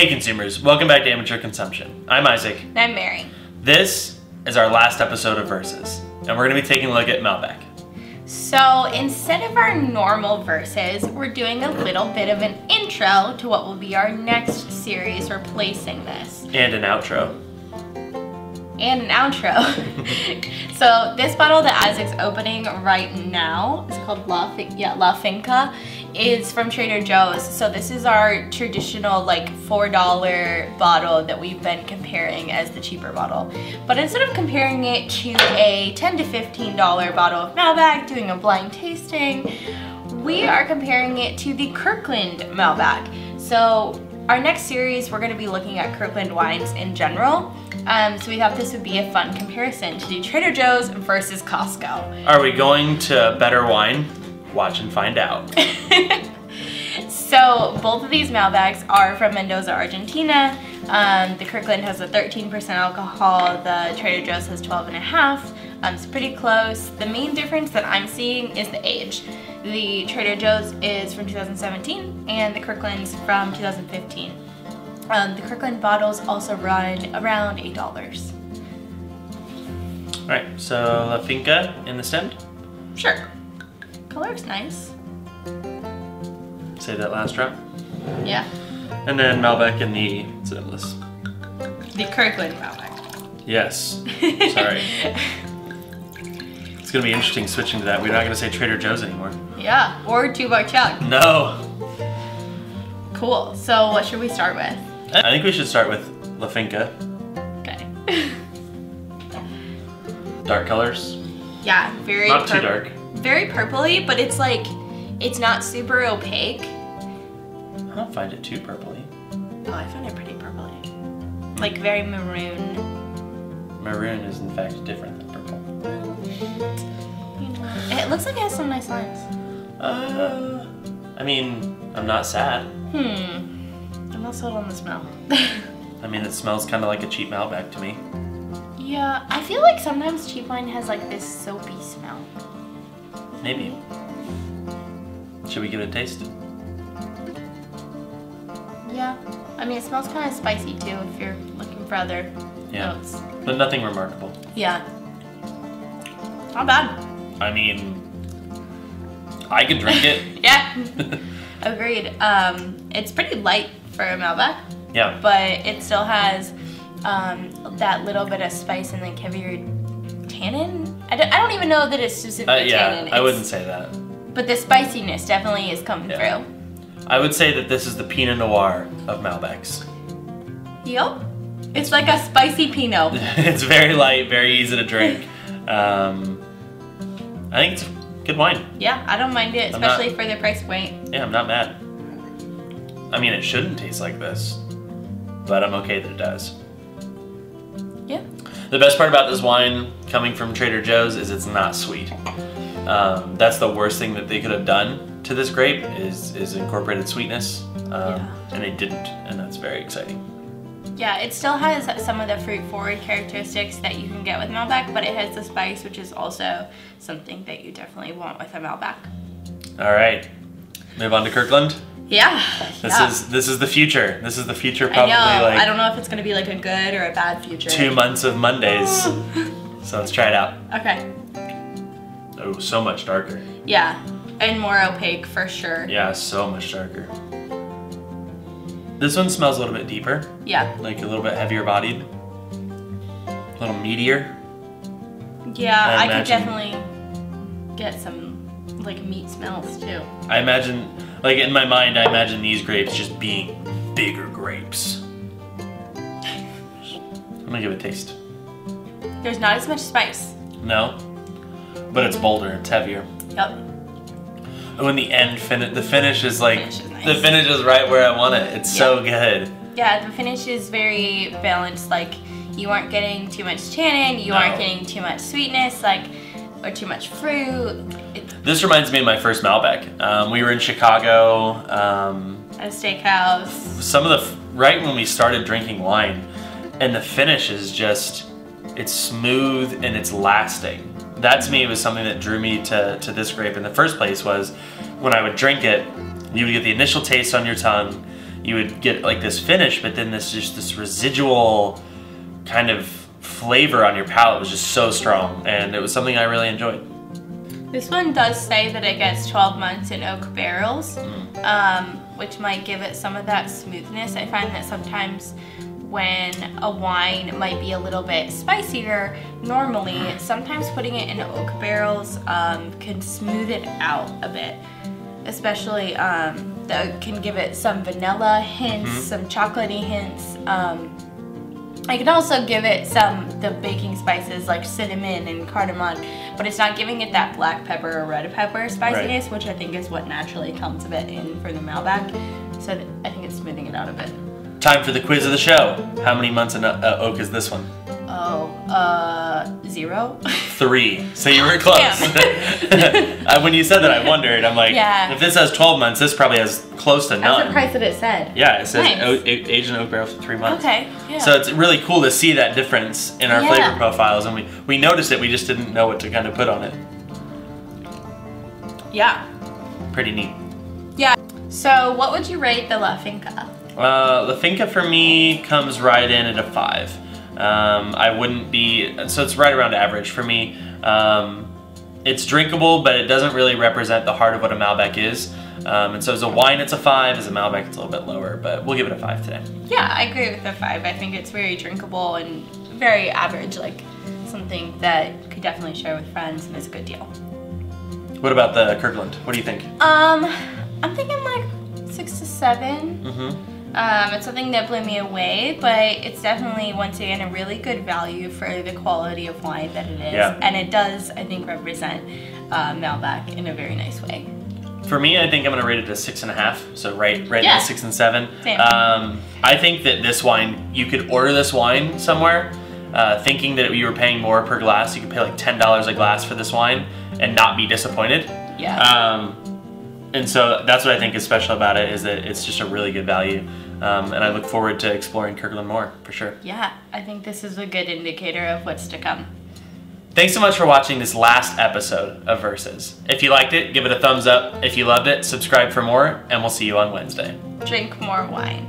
Hey consumers, welcome back to Amateur Consumption. I'm Isaac. And I'm Mary. This is our last episode of Versus, and we're going to be taking a look at Malbac. So instead of our normal verses, we're doing a little bit of an intro to what will be our next series replacing this. And an outro. And an outro. So this bottle that Isaac's opening right now is called La Finca. Is from Trader Joe's. So this is our traditional like $4 bottle that we've been comparing as the cheaper bottle. But instead of comparing it to a $10 to $15 bottle of Malbac, doing a blind tasting, we are comparing it to the Kirkland Malbac. So our next series, we're going to be looking at Kirkland wines in general. So we thought this would be a fun comparison to do Trader Joe's versus Costco. Are we going to better wine? Watch and find out. So both of these Malbacs are from Mendoza, Argentina. The Kirkland has a 13% alcohol. The Trader Joe's has 12.5. It's pretty close. The main difference that I'm seeing is the age. The Trader Joe's is from 2017 and the Kirkland's from 2015. The Kirkland bottles also run around $8. All right, so La Finca in the stem? Sure. Color's nice. Save that last drop. Yeah. And then Malbec in the stemless. The Kirkland Malbec. Yes. Sorry. It's gonna be interesting switching to that. We're not gonna say Trader Joe's anymore. Yeah, or 2-Bar Chuck. No. Cool. So what should we start with? I think we should start with La Finca. Okay. Dark colors. Yeah, very Not too dark. Very purpley, but it's like, it's not super opaque. I don't find it too purpley. Oh, I find it pretty purpley. Like very maroon. Maroon is in fact different than purple. You know, it looks like it has some nice lines. I mean, I'm not sad. I'm not sold on the smell. I mean, it smells kind of like a cheap Malbec to me. Yeah, I feel like sometimes cheap wine has like this soapy smell. Maybe. Should we give it a taste? Yeah. I mean, it smells kind of spicy too if you're looking for other notes. But nothing remarkable. Yeah. Not bad. I mean, I could drink it. Yeah. Agreed. It's pretty light for a Malbec. Yeah. But it still has that little bit of spice and like heavier tannin. I don't even know that it's specifically tannin. I wouldn't say that. But the spiciness definitely is coming through. I would say that this is the Pinot Noir of Malbecs. Yep. It's like a spicy Pinot. It's very light, very easy to drink. I think it's good wine. Yeah, I don't mind it, especially for the price point. Yeah, I'm not mad. I mean, it shouldn't taste like this, but I'm okay that it does. Yeah. The best part about this wine coming from Trader Joe's is it's not sweet. That's the worst thing that they could have done to this grape is incorporated sweetness, and they didn't, and that's very exciting. Yeah, it still has some of the fruit-forward characteristics that you can get with Malbec, but it has the spice, which is also something that you definitely want with a Malbec. All right, move on to Kirkland. Yeah. This is the future. This is the future. Probably I know. like I don't know if it's gonna be like a good or a bad future. 2 months of Mondays. So let's try it out. Okay. Oh, so much darker. Yeah, and more opaque for sure. Yeah, so much darker. This one smells a little bit deeper. Yeah. Like a little bit heavier bodied. A little meatier. Yeah, I could definitely get some like meat smells too. I imagine, like in my mind, I imagine these grapes just being bigger grapes. I'm gonna give it a taste. There's not as much spice. No, but it's bolder, it's heavier. Yep. Oh, in the end, the finish is like, Nice. the finish is right where I want it. It's so good. Yeah, the finish is very balanced. Like, you aren't getting too much tannin, you aren't getting too much sweetness, like, or too much fruit. This reminds me of my first Malbec. We were in Chicago. At a steakhouse. Some of the, right when we started drinking wine, and the finish is just, it's smooth and it's lasting. That to me was something that drew me to this grape in the first place, was when I would drink it, you would get the initial taste on your tongue, you would get like this finish, but then this residual kind of flavor on your palate was just so strong, and it was something I really enjoyed. This one does say that it gets 12 months in oak barrels, which might give it some of that smoothness. I find that sometimes when a wine might be a little bit spicier normally, sometimes putting it in oak barrels can smooth it out a bit. Especially that can give it some vanilla hints, some chocolatey hints. I can also give it the baking spices like cinnamon and cardamom, but it's not giving it that black pepper or red pepper spiciness, which I think is what naturally comes a bit in for the Malbac. So I think it's smoothing it out a bit. Time for the quiz of the show. How many months in oak is this one? 0. 3. So you were close. When you said that, I wondered. I'm like, if this has 12 months, this probably has close to none. I'm surprised that it said. Yeah, it says aged in oak barrels for 3 months. Okay. Yeah. So it's really cool to see that difference in our flavor profiles, and we noticed it. We just didn't know what to kind of put on it. Yeah. Pretty neat. Yeah. So what would you rate the La Finca? La Finca for me comes right in at a 5. I wouldn't be, so it's right around average for me. It's drinkable, but it doesn't really represent the heart of what a Malbec is. And so as a wine, it's a 5. As a Malbec, it's a little bit lower, but we'll give it a 5 today. Yeah, I agree with the 5. I think it's very drinkable and very average, like something that could definitely share with friends and is a good deal. What about the Kirkland? What do you think? I'm thinking like 6 to 7. It's something that blew me away, but it's definitely, once again, a really good value for the quality of wine that it is. Yeah. And it does, I think, represent Malbac in a very nice way. For me, I think I'm going to rate it a 6.5, so right in the 6 and 7. Same. I think that this wine, you could order this wine somewhere, thinking that you were paying more per glass. You could pay like $10 a glass for this wine and not be disappointed. Yeah. And so that's what I think is special about it, is that it's just a really good value. And I look forward to exploring Kirkland more, for sure. Yeah, I think this is a good indicator of what's to come. Thanks so much for watching this last episode of Versus. If you liked it, give it a thumbs up. If you loved it, subscribe for more, and we'll see you on Wednesday. Drink more wine.